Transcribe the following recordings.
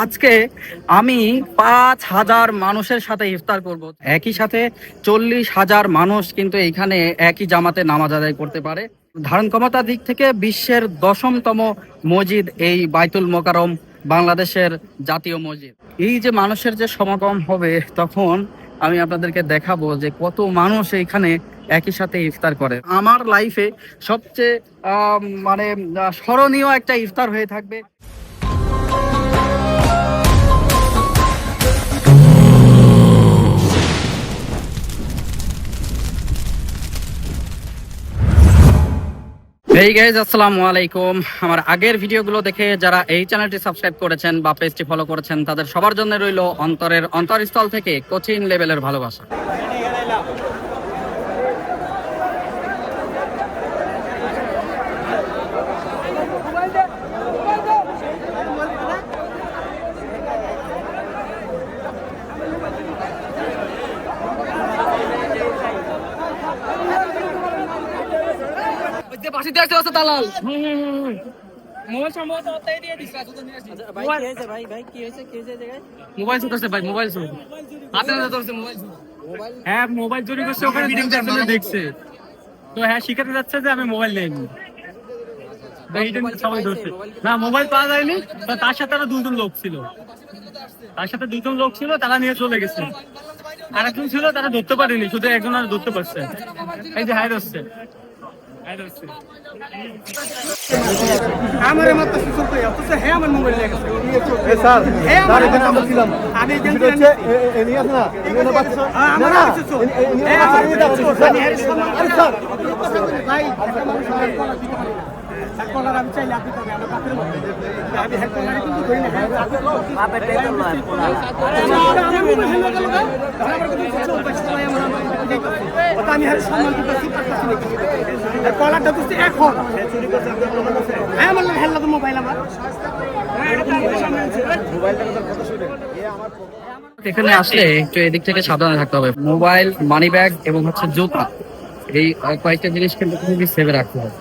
আজকে আমি 5,000 মানুষের সাথে ইফতার করব। একই সাথে 40,000 মানুষ কিন্তু এইখানে একই জামাতে নামাজ আদায় করতে পারে। ধারণ ক্ষমতার দিক থেকে বিশ্বের 10তম মসজিদ এই বাইতুল মোকাররম, বাংলাদেশের জাতীয় মসজিদ। এই যে মানুষের যে সমাগম হবে, তখন আমি আপনাদেরকে দেখাবো যে কত মানুষ এইখানে একই সাথে ইফতার করে। আমার লাইফে সবচেয়ে স্মরণীয় একটা ইফতার হয়ে থাকবে। হেই গাইজ, আসসালামু আলাইকুম। আমার আগের ভিডিওগুলো দেখে যারা এই চ্যানেলটি সাবস্ক্রাইব করেছেন বা পেজটি ফলো করেছেন, তাদের সবার জন্য রইল অন্তরের অন্তরস্থল থেকে কোচিং লেভেলের ভালোবাসা। দালাল মোবাইল সম্ভবত ওটাই দিয়ে দিছে। ভাই কি হয়েছে? ভাই কি হয়েছে? মোবাইল চুরছে ভাই, মোবাইল চুর হাতে ধরছে মোবাইল। হ্যাঁ, মোবাইল চুরি করছে, ওখানে ভিডিও দেখছে তো। হ্যাঁ, শিখাতে যাচ্ছে যে আমি মোবাইল নেইনি। সবাই ধরছে না, মোবাইল পাওয়া যায়নি। তার সাথে আরো দুজন লোক ছিল, তারা নিয়ে চলে গেছে। আরেকজন ছিল, তারা ধরতে পারেনি, শুধু একজন আর ধরতে পারছে। এই যে হাই ধরছে। আমার মাত্র সুযোগ পেয়ে অথচ হ্যাঁ আমার মোবাইল নিয়ে গেছে। স্যার স্যার এখানে আমরা ছিলাম। আমি এখানে এনি আছে না, এনি না বাচ্চা না না স্যার ভাই কলার আমি চাইলে আপনি পাবেন আমার বাপের মধ্যে। আমি হেড কলারে কিন্তু ধরি না, বাপের টাইম না আমি মোবাইল হেলে গেল না। আমার কিন্তু চোখ পাইছে ভাই, আমার ওটা আমি হেড সম্মান করতেছি, পারতাছি না। কলারটা তো এখন চুরি করছে আপনার কাছে। হ্যাঁ, আমার হেল লাগা মোবাইল আমার এখানে আসলে একটু এদিক থেকে সাবধানে থাকতে হবে। মোবাইল, মানি ব্যাগ এবং হচ্ছে জুতা, এই কয়েকটা জিনিস কিন্তু খুবই সেভে রাখতে হবে।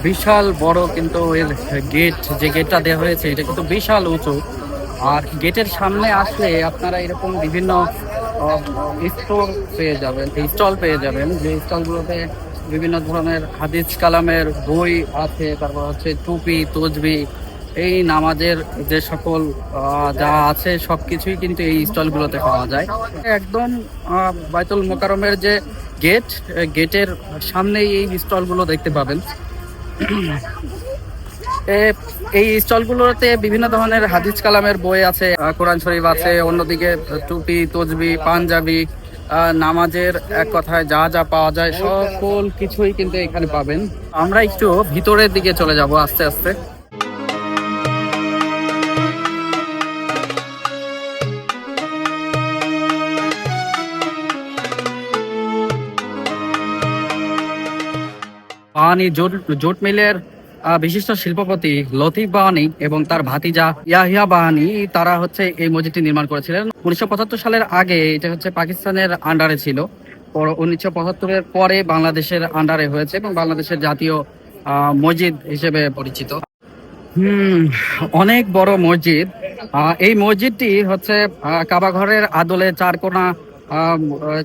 বিশাল বড় কিন্তু এর গেট, যে গেটটা দেওয়া হয়েছে এটা কিন্তু বিশাল উঁচু। আর গেটের সামনে আসলে আপনারা এরকম বিভিন্ন স্টল পেয়ে যাবেন, যে স্টলগুলোতে বিভিন্ন ধরনের হাদিস কালামের বই আছে, তারপর হচ্ছে টুপি, তসবিহ, এই নামাজের যে সকল যা আছে সবকিছুই কিন্তু এই স্টলগুলোতে পাওয়া যায়। একদম বাইতুল মোকাররমের যে গেটের সামনেই এই স্টলগুলো দেখতে পাবেন। এই স্টলগুলোতে বিভিন্ন ধরনের হাদিস কালামের বই আছে, কোরআন শরীফ আছে, অন্যদিকে টুপি, তসবিহ, পাঞ্জাবি, নামাজের এক কথায় যা যা পাওয়া যায় সকল কিছুই কিন্তু এখানে পাবেন। আমরা একটু ভিতরের দিকে চলে যাব আস্তে আস্তে। বাহানি জুট মিলের বিশিষ্ট শিল্পপতি লতিফ বাহানি এবং তার ভাতিজা ইয়াহিয়া বাহানি, তারা হচ্ছে এই মসজিদটি নির্মাণ করেছিলেন। 1975 সালের আগে এটা হচ্ছে পাকিস্তানের আন্ডারে ছিল, 1975-এর পরে বাংলাদেশের আন্ডারে হয়েছে এবং বাংলাদেশের জাতীয় মসজিদ হিসেবে পরিচিত। অনেক বড় মসজিদ। এই মসজিদটি হচ্ছে কাবা ঘরের আদলে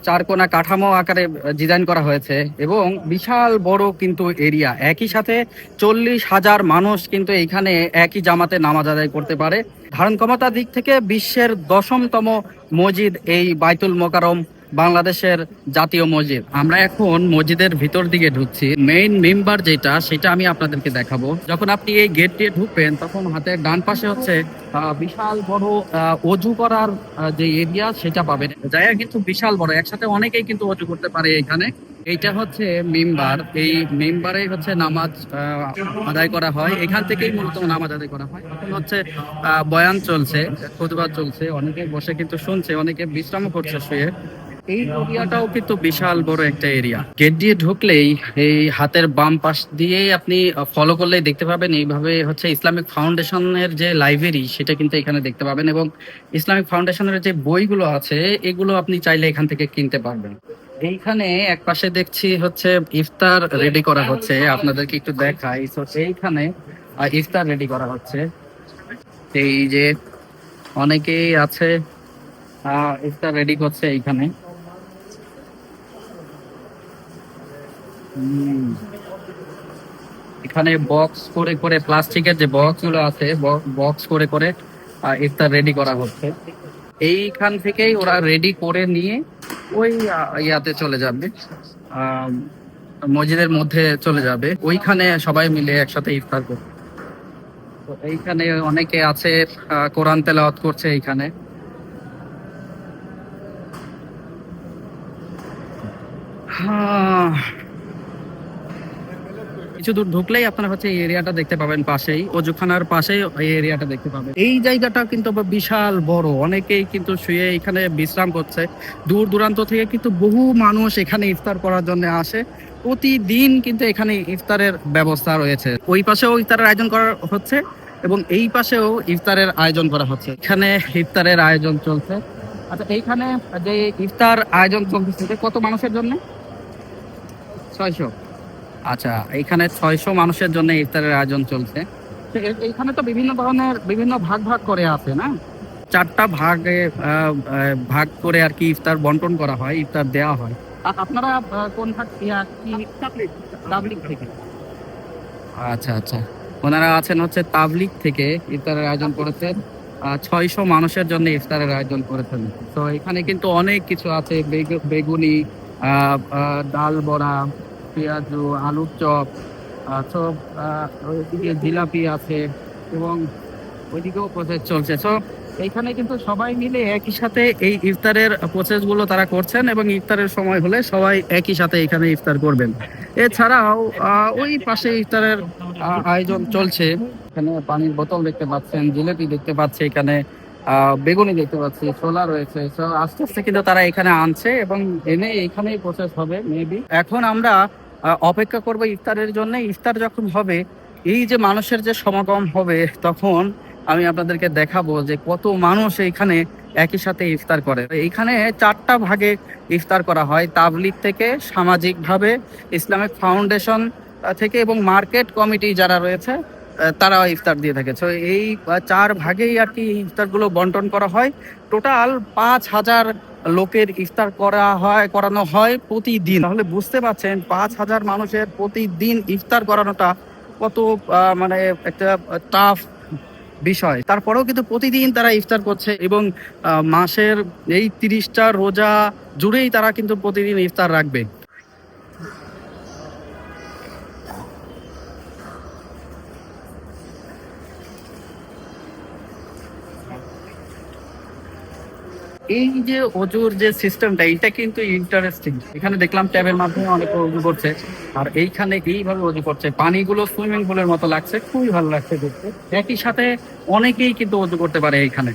চার কোনা কাঠামো আকারে ডিজাইন করা হয়েছে এবং বিশাল বড় কিন্তু এরিয়া। একই সাথে 40,000 মানুষ কিন্তু এইখানে একই জামাতে নামাজ আদায় করতে পারে। ধারণ ক্ষমতার দিক থেকে বিশ্বের 10তম মসজিদ এই বাইতুল মোকাররম, বাংলাদেশের জাতীয় মসজিদ। আমরা এখন মসজিদের ভিতর দিকে ঢুকছি। মেইন মেম্বার যেটা, সেটা আমি আপনাদেরকে দেখাবো। যখন আপনি এই গেট দিয়ে ঢুকবেন, তখন হাতের ডান পাশে হচ্ছে বিশাল বড় অজু করার যে এরিয়া, সেটা পাবেন। জায়গা কিন্তু বিশাল বড়, একসাথে অনেকেই কিন্তু অজু করতে পারে এখানে। এইটা হচ্ছে মেম্বার, এই মেম্বারে হচ্ছে নামাজ আদায় করা হয়। এখান থেকেই মূলত নামাজ আদায় করা হয়। এখন হচ্ছে বয়ান চলছে, খুতবা চলছে, অনেকে বসে কিন্তু শুনছে, অনেকে বিশ্রামও করছে শুয়ে। এই এরিয়াটাও কিন্তু বিশাল বড় একটা এরিয়া। গেট দিয়ে ঢুকলেই এই হাতের বাম পাশ দিয়েই আপনি ফলো করলেই দেখতে পাবেন, এইভাবে হচ্ছে ইসলামিক ফাউন্ডেশনের যে লাইব্রেরি, সেটা কিন্তু এখানে দেখতে পাবেন। এবং ইসলামিক ফাউন্ডেশনের যে বইগুলো আছে, এগুলো আপনি চাইলে এখান থেকে কিনতে পারবেন। এইখানে এক পাশে দেখছি হচ্ছে ইফতার রেডি করা হচ্ছে, আপনাদেরকে একটু দেখাই। তো এইখানে ইফতার রেডি করা হচ্ছে। এই যে অনেকেই আছে ইফতার রেডি করছে এইখানে। হুম, এখানে বক্স করে করে প্লাস্টিকের যে বক্স গুলো আছে, বক্স করে করে ইফতার রেডি করা হচ্ছে। এইখান থেকেই ওরা রেডি করে নিয়ে ওই ইয়াতে চলে যাবে, আহ মসজিদের মধ্যে চলে যাবে, ওইখানে সবাই মিলে একসাথে ইফতার করবে। তো এইখানে অনেকে আছে কোরআন তেলাওয়াত করছে এইখানে। আহ, কিছু দূর ঢুকলেই আপনারা হচ্ছে এই এরিয়াটা দেখতে পাবেন, পাশেই অজুখানার পাশেই এই এরিয়াটা দেখতে পাবেন। এই জায়গাটা কিন্তু আবার বিশাল বড়, অনেকেই কিন্তু শুয়ে এখানে বিশ্রাম করছে। দূর দূরান্ত থেকে কিন্তু বহু মানুষ এখানে ইফতার করার জন্য আসে। প্রতিদিন কিন্তু এখানে ইফতারের ব্যবস্থা রয়েছে। ওই পাশেও ইফতারের আয়োজন করা হচ্ছে এবং এই পাশেও ইফতারের আয়োজন করা হচ্ছে। এখানে ইফতারের আয়োজন চলছে। আচ্ছা, এইখানে যে ইফতার আয়োজন চলতেছে কত মানুষের জন্য? 600। আচ্ছা, এইখানে 600 মানুষের জন্য ইফতারের আয়োজন চলছে। তো এইখানে তো বিভিন্ন ধরনের বিভিন্ন ভাগ ভাগ করে আছে না, 4টা ভাগে ভাগ করে আর কি ইফতার বন্টন করা হয়, ইফতার দেওয়া হয়। আপনারা কোন ভাগ কি তাবলিগ থেকে? আচ্ছা আচ্ছা, ওনারা আছেন হচ্ছে তাবলিগ থেকে ইফতারের আয়োজন করেছেন। 600 মানুষের জন্য ইফতারের আয়োজন করেছেন। তো এখানে কিন্তু অনেক কিছু আছে, বেগুনি, ডাল বড়া, পেঁয়াজু, আলুর চপ, চপ, ওইদিকে জিলাপি আছে এবং ওইদিকেও প্রসেস চলছে। তো এইখানে কিন্তু সবাই মিলে একই সাথে এই ইফতারের প্রসেস গুলো তারা করছেন এবং ইফতারের সময় হলে সবাই একই সাথে এখানে ইফতার করবেন। এছাড়াও ওই পাশে ইফতারের আয়োজন চলছে। এখানে পানির বোতল দেখতে পাচ্ছেন, জিলেপি দেখতে পাচ্ছি, এখানে বেগুনি দেখতে পাচ্ছি, ছোলা রয়েছে। তো আস্তে আস্তে কিন্তু তারা এখানে আনছে এবং এনে এখানেই প্রসেস হবে মেবি। এখন আমরা অপেক্ষা করব ইফতারের জন্য। ইফতার যখন হবে, এই যে মানুষের যে সমাগম হবে, তখন আমি আপনাদেরকে দেখাবো যে কত মানুষ এইখানে একই সাথে ইফতার করে। এইখানে 4টা ভাগে ইফতার করা হয়, তাবলিগ থেকে, সামাজিকভাবে, ইসলামিক ফাউন্ডেশন থেকে এবং মার্কেট কমিটি যারা রয়েছে তারাও ইফতার দিয়ে থাকে। তো এই 4 ভাগেই আর কি ইফতারগুলো বন্টন করা হয়। টোটাল 5000 লোকের ইফতার করানো হয় প্রতিদিন। তাহলে বুঝতে পারছেন 5000 মানুষের প্রতিদিন ইফতার করানোটা কত মানে একটা টাফ বিষয়। তারপরেও কিন্তু প্রতিদিন তারা ইফতার করছে এবং মাসের এই 30টা রোজা জুড়েই তারা কিন্তু প্রতিদিন ইফতার রাখবে। এই যে অজুর যে সিস্টেমটা, এটা কিন্তু ইন্টারেস্টিং। এখানে দেখলাম ট্যাবের মাধ্যমে অনেকে অজু করছে, আর এইখানে এইভাবে অজু করছে, পানিগুলো সুইমিং পুলের মতো লাগছে, খুবই ভালো লাগছে দেখতে। একই সাথে অনেকেই কিন্তু অজু করতে পারে এইখানে।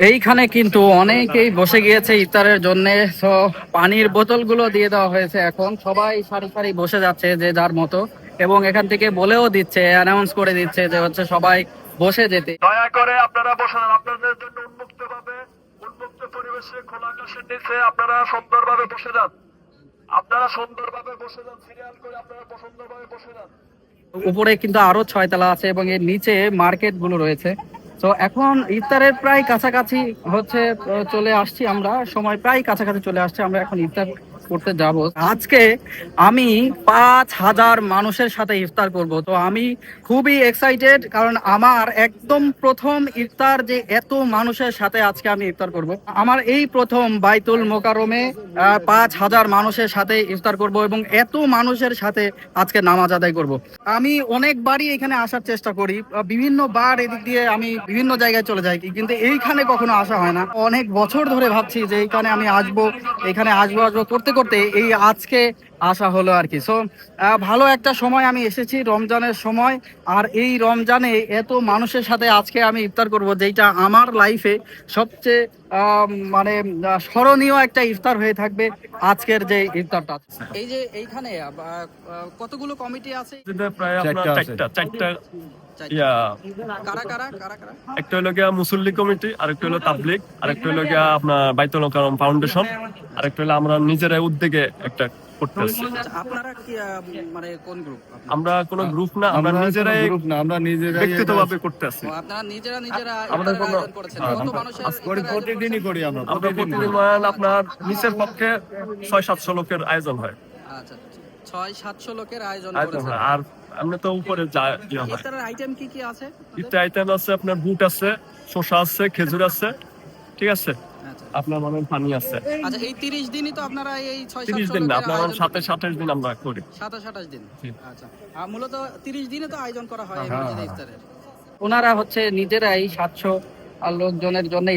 এইখানে কিন্তু অনেকেই বসে গিয়েছে ইফতারের জন্য। তো পানির বোতলগুলো দিয়ে দেওয়া হয়েছে, এখন সবাই সারি সারি বসে যাচ্ছে যে যার মতো, এবং এখান থেকে বলেও দিচ্ছে, অ্যানাউন্স করে দিচ্ছে যে হচ্ছে সবাই বসে যেতে। দয়া করে আপনারা বসে যান, আপনাদের জন্য উন্মুক্ত ভাবে, উন্মুক্ত পরিবেশে, খোলা আকাশের নিচে আপনারা সুন্দরভাবে বসে যান। আপনারা সুন্দরভাবে বসে যান, সিরিয়াল করে আপনারা সুন্দরভাবে বসে যান। উপরে কিন্তু আরো 6 তলা আছে এবং এর নিচে মার্কেট গুলো রয়েছে। তো এখন ইফতারের প্রায় কাছাকাছি হচ্ছে চলে আসছি আমরা, সময় প্রায় কাছাকাছি চলে আসছে, আমরা এখন ইফতার করতে যাব। আজকে আমি 5000 মানুষের সাথে ইফতার করব। তো আমি খুবই এক্সাইটেড, কারণ আমার একদম প্রথম ইফতার যে এত মানুষের সাথে আজকে আমি ইফতার করব। আমার এই প্রথম বাইতুল মোকাররমে 5000 মানুষের সাথে ইফতার করব এবং এত মানুষের সাথে আজকে নামাজ আদায় করব। আমি অনেকবারই এখানে আসার চেষ্টা করি, বিভিন্ন বার এদিক দিয়ে আমি বিভিন্ন জায়গায় চলে যাই, কিন্তু এইখানে কখনো আসা হয় না। অনেক বছর ধরে ভাবছি যে এইখানে আমি আসবো, এখানে আসবো আসবো করতে করতে এই আজকে আসা হলো আর কি। সো ভালো একটা সময় আমি এসেছি রমজানের সময়, আর এই রমজানে এত মানুষের সাথে আজকে আমি ইফতার করব, যেটা আমার লাইফে সবচেয়ে মানে স্মরণীয় একটা ইফতার হয়ে থাকবে আজকের যে ইফতারটা। এই যে এইখানে কতগুলো কমিটি আছে? যেটা প্রায় আপনার চারটা ইয়া কারা কারা কারা কারা? একটা হলো গিয়া মুসল্লি কমিটি, আরেকটা হলো তাবলিগ, আরেকটা হলো গিয়া আপনার বাইতুল কারম ফাউন্ডেশন, আরেকটা হলো আমরা নিজেরা উদ্যোগে একটা করতেছি। আচ্ছা, আপনারা কি মানে কোন গ্রুপ? আমরা কোনো গ্রুপ না, আমরা নিজেরাই আমরা নিজেরাই ব্যক্তিগতভাবে করতেছি। আপনারা নিজেরা নিজেরা আমাদের ইফতারের কোনো- আয়োজন করেছেন? হ্যাঁ, কত মানুষের করি, ইফতারের আয়োজন প্রতিদিনই করেছেন? করি আমরা আমরা প্রতিদিন আপনার নিচের পক্ষে 600-700 লোকের আয়োজন হয়। আচ্ছা, 600-700 লোকের আয়োজন আয়োজন করেছেন। হয়। আর আমরা তো উপরে ইয়া হয়। ইফতারের আইটেম কি কি আছে? ইফতার আইটেম আছে আপনার বুট আছে, শসা আছে, খেজুর আছে, ঠিক আছে, আচ্ছা আপনার মানে পানি আছে। আচ্ছা, এই 30 দিনই তো আপনারা এই 30 600-700 দিন না, লোকের আপনার আয়োজন সাথে করেন? 27 দিন আমরা করি। 27-28 দিন। জি। আচ্ছা, আর মূলত 30 দিনে তো আয়োজন করা হয় এই হ্যাঁ, মসজিদে হ্যাঁ। ইফতারের। ওনারা হচ্ছে নিজেরাই 700 লোকজনের জন্য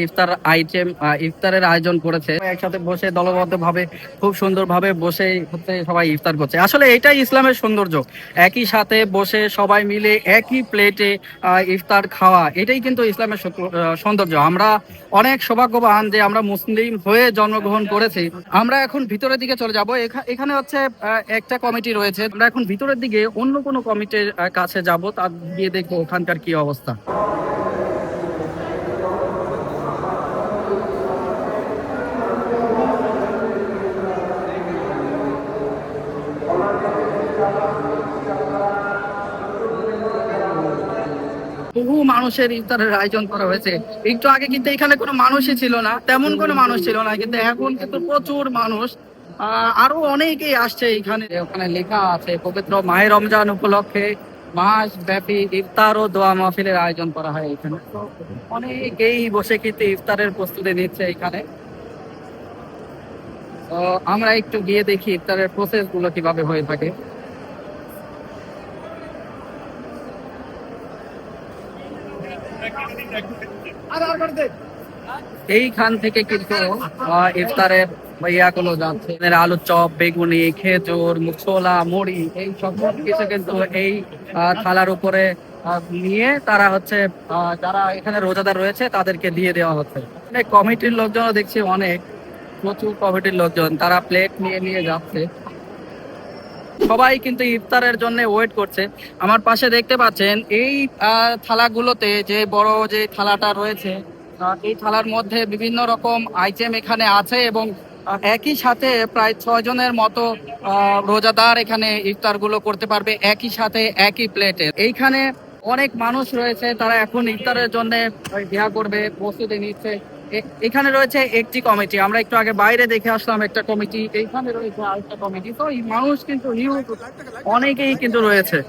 ইফতারের আয়োজন করেছে। একসাথে বসে দলবদ্ধ ভাবে খুব সুন্দর ভাবে বসে হচ্ছে সবাই ইফতার করছে। আসলে এটাই ইসলামের সৌন্দর্য, একই সাথে বসে সবাই মিলে একই প্লেটে ইফতার খাওয়া, এটাই কিন্তু ইসলামের সৌন্দর্য। আমরা অনেক সৌভাগ্যবান যে আমরা মুসলিম হয়ে জন্মগ্রহণ করেছি। আমরা এখন ভিতরের দিকে চলে যাব। এখানে হচ্ছে একটা কমিটি রয়েছে। আমরা এখন ভিতরের দিকে অন্য কোনো কমিটির কাছে যাব, তার গিয়ে দেখবো ওখানকার কি অবস্থা। বহু মানুষের ইফতারের আয়োজন করা হয়েছে। একটু আগে কিন্তু এখানে কোনো মানুষই ছিল না, তেমন কোনো মানুষ ছিল না, কিন্তু এখন কিন্তু প্রচুর মানুষ। আরো অনেকেই আসছে এখানে। ওখানে লেখা আছে পবিত্র মাহে রমজান উপলক্ষে মাস ব্যাপী ইফতার ও দোয়া মাহফিলের আয়োজন করা হয় এখানে। অনেকেই বসে কিন্তু ইফতারের প্রস্তুতি নিচ্ছে এখানে। তো আমরা একটু গিয়ে দেখি ইফতারের প্রসেস গুলো কিভাবে হয়ে থাকে। এইখান থেকে কিন্তু ইফতারের ইয়াগুলো যাচ্ছে। এখানে আলুর চপ, বেগুনি, খেজুর, ছোলা, মুড়ি, এই সব কিছু কিন্তু এই থালার উপরে নিয়ে তারা হচ্ছে যারা এখানে রোজাদার রয়েছে তাদেরকে দিয়ে দেওয়া হচ্ছে। কমিটির লোকজনও দেখছি অনেক, প্রচুর কমিটির লোকজন, তারা প্লেট নিয়ে নিয়ে যাচ্ছে। সবাই কিন্তু ইফতারের জন্য ওয়েট করছে। আমার পাশে দেখতে পাচ্ছেন এই থালাগুলোতে যে বড় যে থালাটা রয়েছে, এই থালার মধ্যে বিভিন্ন রকম আইটেম এখানে আছে, এবং একই সাথে প্রায় 6 জনের মতো রোজাদার এখানে ইফতার গুলো করতে পারবে একই সাথে একই প্লেটে। এইখানে অনেক মানুষ রয়েছে, তারা এখন ইফতারের জন্য ইয়া করবে, প্রস্তুতি নিচ্ছে। এখানে রয়েছে একটি কমিটি, আমরা একটু আগে বাইরে দেখে আসলাম একটা কমিটি, এইখানে রয়েছে আরেকটা কমিটি। তো এই মানুষ কিন্তু অনেকেই কিন্তু রয়েছে।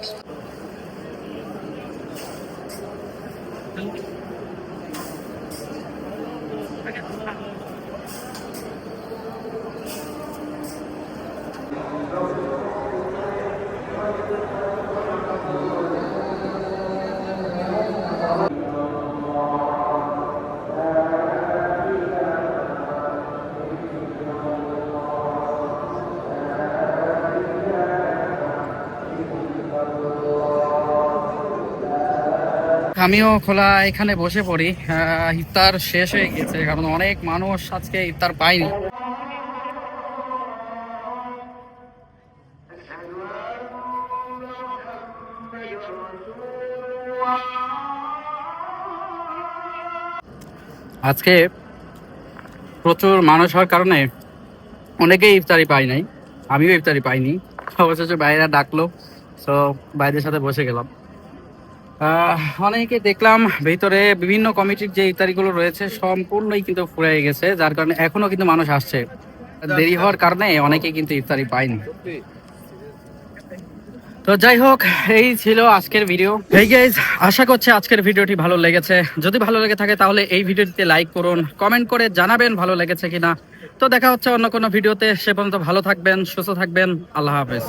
আমিও খোলা এখানে বসে পড়ি। ইফতার শেষ হয়ে গেছে, কারণ অনেক মানুষ আজকে ইফতার পায়নি। আজকে প্রচুর মানুষ হওয়ার কারণে অনেকেই ইফতারি পাই নাই, আমিও ইফতারি পাইনি। অবশেষে বাইরে ডাকলো, তো বাইরের সাথে বসে গেলাম। অনেকে দেখলাম ভিতরে বিভিন্ন কমিটির যে ইফতারিগুলো রয়েছে সম্পূর্ণই কিন্তু ফুরিয়ে গেছে, যার কারণে এখনো কিন্তু মানুষ আসছে। দেরি হওয়ার কারণে অনেকেই কিন্তু ইফতারি পায়নি। তো যাই হোক, এই ছিল আজকের ভিডিও। এই গাইজ, আশা করছি আজকের ভিডিওটি ভালো লেগেছে। যদি ভালো লেগে থাকে তাহলে এই ভিডিওটিতে লাইক করুন, কমেন্ট করে জানাবেন ভালো লেগেছে কিনা। তো দেখা হচ্ছে অন্য কোনো ভিডিওতে। সে পর্যন্ত ভালো থাকবেন, সুস্থ থাকবেন। আল্লাহ হাফেজ।